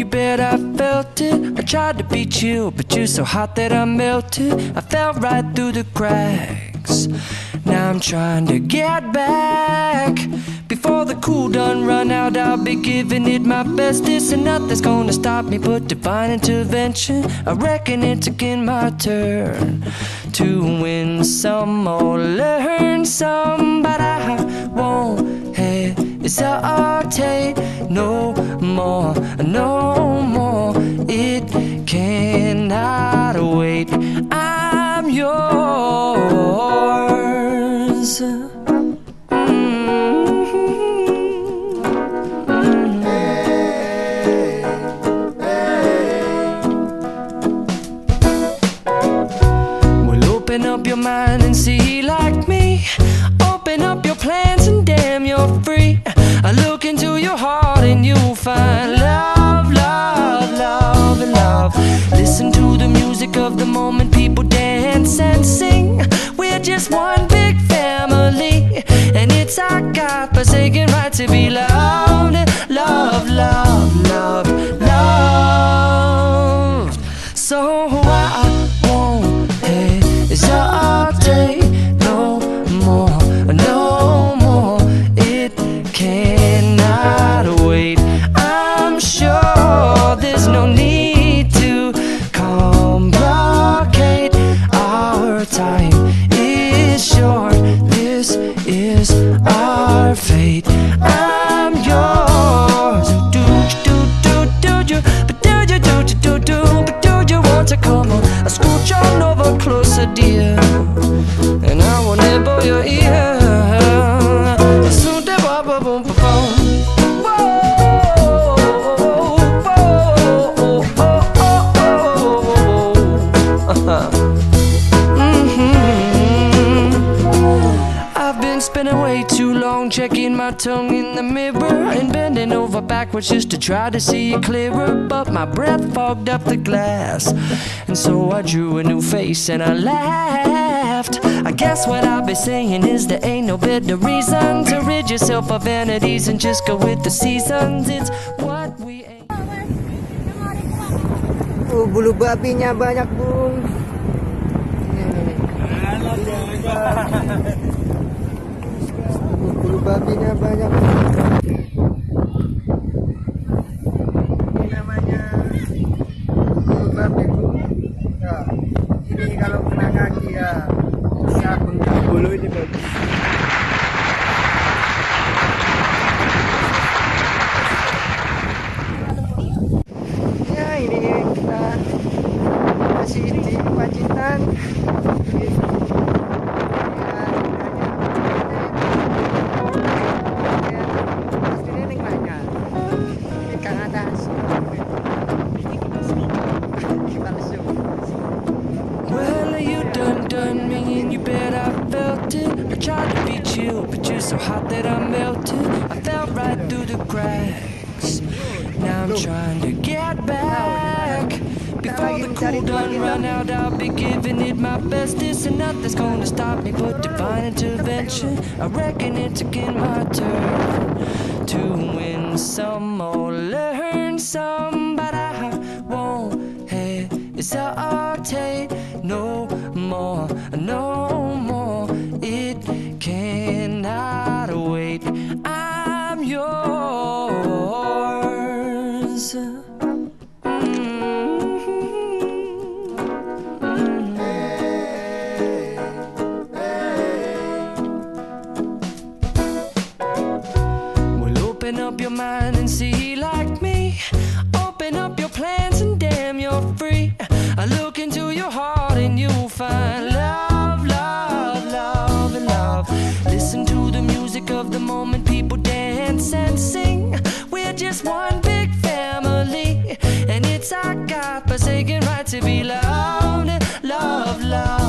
you bet I felt it. I tried to be chill, but you're so hot that I melted. I fell right through the cracks. Now I'm trying to get back. Before the cool done run out, I'll be giving it my bestest, and nothing's gonna stop me but divine intervention. I reckon it's again my turn to win some or learn some, but I won't hesitate no more, no more. It cannot wait. I'm yours. Open up your mind and see like me. Open up your plans and damn, you're free. I look into your heart and you'll find love, love, love, and love. Listen to the music of the moment, people dance and sing. We're just one big family, and it's our God-forsaken right to be loved. Love, love, love, love. So I won't hesitate no more, no more. It cannot wait. I'm sure there's no need to complicate. Our time is short. This is our fate. I'm yours. Do you, but do you, but do you want to come on? I scooch on over closer, dear, and I will nibble your ear. Soon the boom, boom, boom, boom. I've been spinning way too long, checking my tongue in the mirror and bending over backwards just to try to see it clearer. But my breath fogged up the glass, and so I drew a new face and I laughed. I guess what I'll be saying is there ain't no better reason to rid yourself of vanities and just go with the seasons. It's what we ain't. Oh, bulu babinya banyak, Bung. Bulu babinya banyak. Ini namanya bulu babi, Bung. Ya, ini kalau kena kaki ya bisa bengkak bulu ini, Bung. Ya, ini kita masih di Pacitan. Well, you done me and you bet I felt it. I tried to be chill, but you're so hot that I melted. I fell right through the cracks. Now I'm trying to get back. Before the cool done run out, I'll be giving it my bestest, and nothing's gonna stop me but divine intervention. I reckon it's again my turn to win some or learn some, but I won't hesitate no more, no more. It cannot wait. I'm yours. Open up your mind and see like me. Open up your plans and damn, you're free. I look into your heart and you'll find love, love, love, and love. Listen to the music of the moment, people dance and sing. We're just one big family, and it's our God-forsaken right to be loved. Love, love.